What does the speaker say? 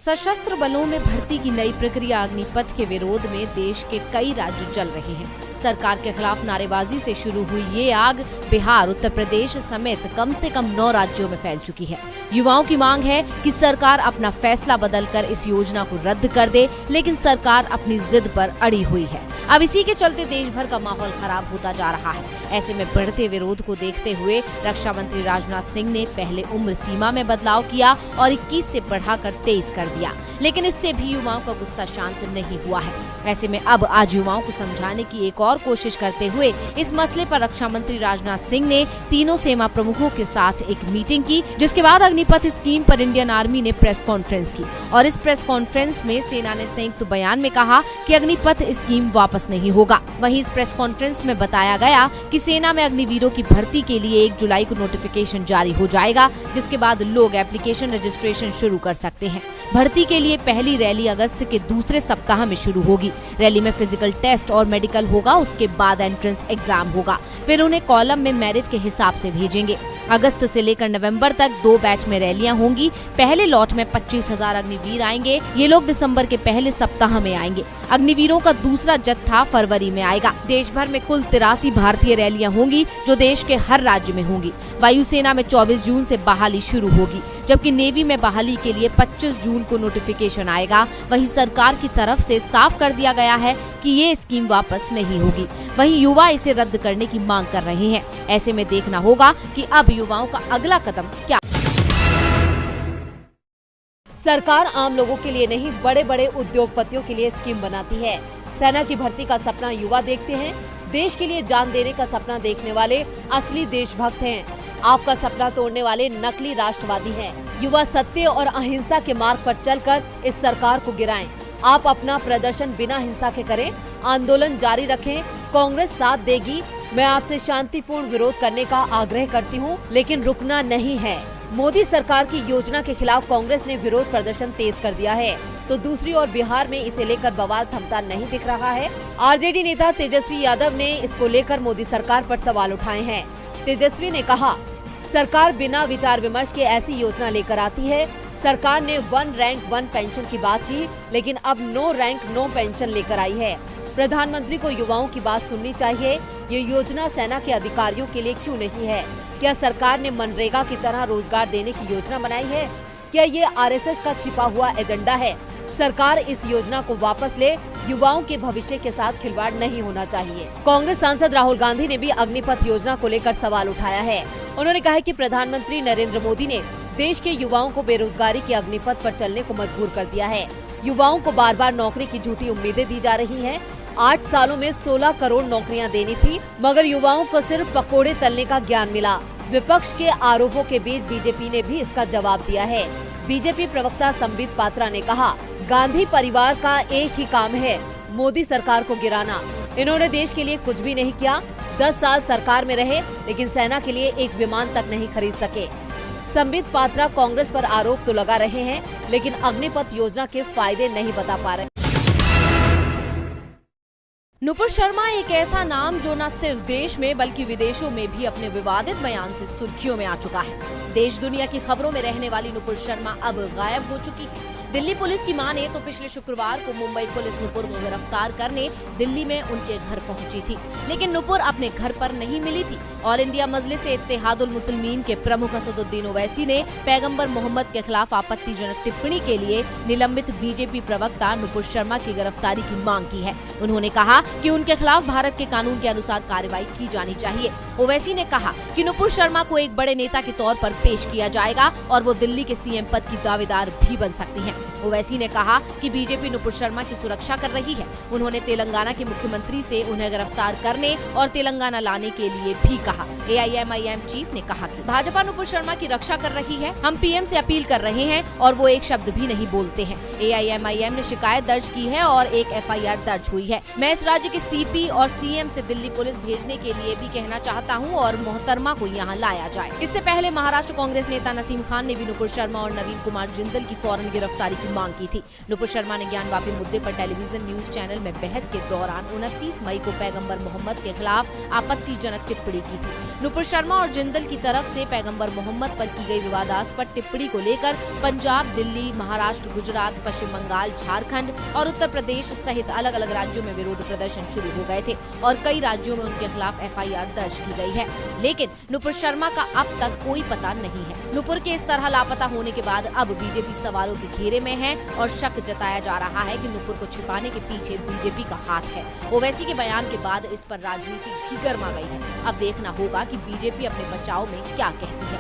सशस्त्र बलों में भर्ती की नई प्रक्रिया अग्निपथ के विरोध में देश के कई राज्य जल रहे हैं। सरकार के खिलाफ नारेबाजी से शुरू हुई ये आग बिहार, उत्तर प्रदेश समेत कम से कम 9 राज्यों में फैल चुकी है। युवाओं की मांग है कि सरकार अपना फैसला बदलकर इस योजना को रद्द कर दे, लेकिन सरकार अपनी जिद पर अड़ी हुई है। अब इसी के चलते देश भर का माहौल खराब होता जा रहा है। ऐसे में बढ़ते विरोध को देखते हुए रक्षा मंत्री राजनाथ सिंह ने पहले उम्र सीमा में बदलाव किया और 21 से बढ़ाकर 23 कर दिया, लेकिन इससे भी युवाओं का गुस्सा शांत नहीं हुआ है। ऐसे में अब आज युवाओं को समझाने की एक और कोशिश करते हुए इस मसले पर रक्षा मंत्री राजनाथ सिंह ने तीनों सेना प्रमुखों के साथ एक मीटिंग की, जिसके बाद अग्निपथ स्कीम पर इंडियन आर्मी ने प्रेस कॉन्फ्रेंस की और इस प्रेस कॉन्फ्रेंस में सेना ने संयुक्त बयान में कहा कि अग्निपथ स्कीम वापस नहीं होगा। वहीं इस प्रेस कॉन्फ्रेंस में बताया गया कि सेना में अग्निवीरों की भर्ती के लिए 1 जुलाई को नोटिफिकेशन जारी हो जाएगा, जिसके बाद लोग एप्लीकेशन रजिस्ट्रेशन शुरू कर सकते हैं। भर्ती के लिए पहली रैली अगस्त के दूसरे सप्ताह में शुरू होगी। रैली में फिजिकल टेस्ट और मेडिकल होगा, उसके बाद एंट्रेंस एग्जाम होगा, फिर उन्हें कॉलम में मेरिट के हिसाब से भेजेंगे। अगस्त से लेकर नवंबर तक 2 बैच में रैलियां होंगी। पहले लॉट में 25,000 अग्निवीर आएंगे। ये लोग दिसंबर के पहले सप्ताह में आएंगे। अग्निवीरों का दूसरा जत्था फरवरी में आएगा। देश भर में कुल 83 भारतीय रैलियां होंगी, जो देश के हर राज्य में होंगी। वायुसेना में 24 जून से बहाली शुरू होगी, जबकि नेवी में बहाली के लिए 25 जून को नोटिफिकेशन आएगा। वहीं सरकार की तरफ से साफ कर दिया गया है कि ये स्कीम वापस नहीं होगी। वहीं युवा इसे रद्द करने की मांग कर रहे हैं। ऐसे में देखना होगा कि अब युवाओं का अगला कदम क्या। सरकार आम लोगों के लिए नहीं, बड़े बड़े उद्योगपतियों के लिए स्कीम बनाती है। सेना की भर्ती का सपना युवा देखते हैं। देश के लिए जान देने का सपना देखने वाले असली देशभक्त हैं। आपका सपना तोड़ने वाले नकली राष्ट्रवादी हैं। युवा सत्य और अहिंसा के मार्ग पर चलकर इस सरकार को गिराएं। आप अपना प्रदर्शन बिना हिंसा के करें, आंदोलन जारी रखें। कांग्रेस साथ देगी। मैं आपसे शांतिपूर्ण विरोध करने का आग्रह करती हूं, लेकिन रुकना नहीं है। मोदी सरकार की योजना के खिलाफ कांग्रेस ने विरोध प्रदर्शन तेज कर दिया है, तो दूसरी ओर बिहार में इसे लेकर बवाल थमता नहीं दिख रहा है। आरजेडी नेता तेजस्वी यादव ने इसको लेकर मोदी सरकार पर सवाल उठाए हैं। तेजस्वी ने कहा, सरकार बिना विचार विमर्श के ऐसी योजना लेकर आती है। सरकार ने 1 रैंक 1 पेंशन की बात की, लेकिन अब 9 रैंक 9 पेंशन लेकर आई है। प्रधानमंत्री को युवाओं की बात सुननी चाहिए। ये योजना सेना के अधिकारियों के लिए क्यों नहीं है? क्या सरकार ने मनरेगा की तरह रोजगार देने की योजना बनाई है? क्या ये आरएसएस का छिपा हुआ एजेंडा है? सरकार इस योजना को वापस ले। युवाओं के भविष्य के साथ खिलवाड़ नहीं होना चाहिए। कांग्रेस सांसद राहुल गांधी ने भी अग्निपथ योजना को लेकर सवाल उठाया है। उन्होंने कहा कि प्रधानमंत्री नरेंद्र मोदी ने देश के युवाओं को बेरोजगारी के अग्निपथ पर चलने को मजबूर कर दिया है। युवाओं को बार बार नौकरी की झूठी उम्मीदें दी जा रही हैं। 8 सालों में 16 करोड़ नौकरियां देनी थी, मगर युवाओं को सिर्फ पकोड़े तलने का ज्ञान मिला। विपक्ष के आरोपों के बीच बीजेपी ने भी इसका जवाब दिया है। बीजेपी प्रवक्ता संबित पात्रा ने कहा, गांधी परिवार का एक ही काम है, मोदी सरकार को गिराना। इन्होंने देश के लिए कुछ भी नहीं किया। 10 साल सरकार में रहे, लेकिन सेना के लिए एक विमान तक नहीं खरीद सके। संबित पात्रा कांग्रेस पर आरोप तो लगा रहे हैं, लेकिन अग्निपथ योजना के फायदे नहीं बता पा रहे। नुपुर शर्मा एक ऐसा नाम जो न सिर्फ देश में बल्कि विदेशों में भी अपने विवादित बयान से सुर्खियों में आ चुका है। देश दुनिया की खबरों में रहने वाली नुपुर शर्मा अब गायब हो चुकी है। दिल्ली पुलिस की माने तो पिछले शुक्रवार को मुंबई पुलिस नुपुर को गिरफ्तार करने दिल्ली में उनके घर पहुंची थी, लेकिन नुपुर अपने घर पर नहीं मिली थी। ऑल इंडिया मजलिस इत्तेहादुल मुस्लिमीन के प्रमुख असदुद्दीन ओवैसी ने पैगंबर मोहम्मद के खिलाफ आपत्तिजनक टिप्पणी के लिए निलंबित बीजेपी प्रवक्ता नुपुर शर्मा की गिरफ्तारी की मांग की है। उन्होंने कहा कि उनके खिलाफ भारत के कानून के अनुसार कार्रवाई की जानी चाहिए। ओवैसी ने कहा कि नुपुर शर्मा को एक बड़े नेता के तौर पर पेश किया जाएगा और वो दिल्ली के सीएम पद की दावेदार भी बन सकती हैं। ओवैसी ने कहा कि बीजेपी नुपुर शर्मा की सुरक्षा कर रही है। उन्होंने तेलंगाना के मुख्यमंत्री से उन्हें गिरफ्तार करने और तेलंगाना लाने के लिए भी कहा। AIMIM चीफ ने कहा कि भाजपा नुपुर शर्मा की रक्षा कर रही है। हम पीएम से अपील कर रहे हैं और वो एक शब्द भी नहीं बोलते हैं। AIMIM ने शिकायत दर्ज की है और एक FIR दर्ज हुई है। मैं इस राज्य के CP और CM से दिल्ली पुलिस भेजने के लिए भी कहना चाहता हूं और मोहतरमा को यहां लाया जाए। इससे पहले महाराष्ट्र कांग्रेस नेता नसीम खान ने भी नुपुर शर्मा और नवीन कुमार जिंदल की फौरन गिरफ्तारी की मांग की थी। नुपुर शर्मा ने ज्ञानवापी मुद्दे पर टेलीविजन न्यूज चैनल में बहस के दौरान 29 मई को पैगंबर मोहम्मद के खिलाफ आपत्तिजनक टिप्पणी की थी। नुपुर शर्मा और जिंदल की तरफ से पैगंबर मोहम्मद पर की गई विवादास्पद टिप्पणी को लेकर पंजाब, दिल्ली, महाराष्ट्र, गुजरात, पश्चिम बंगाल, झारखंड और उत्तर प्रदेश सहित अलग अलग राज्यों में विरोध प्रदर्शन शुरू हो गए थे और कई राज्यों में उनके खिलाफ FIR दर्ज की गई है। लेकिन नुपुर शर्मा का अब तक कोई पता नहीं है। नुपुर के इस तरह लापता होने के बाद अब बीजेपी सवालों के घेरे में है और शक जताया जा रहा है कि नुपुर को छिपाने के पीछे बीजेपी का हाथ है। ओवैसी के बयान के बाद इस पर राजनीति भी गर्मा गई है। अब देखना होगा कि बीजेपी अपने बचाव में क्या कहती है।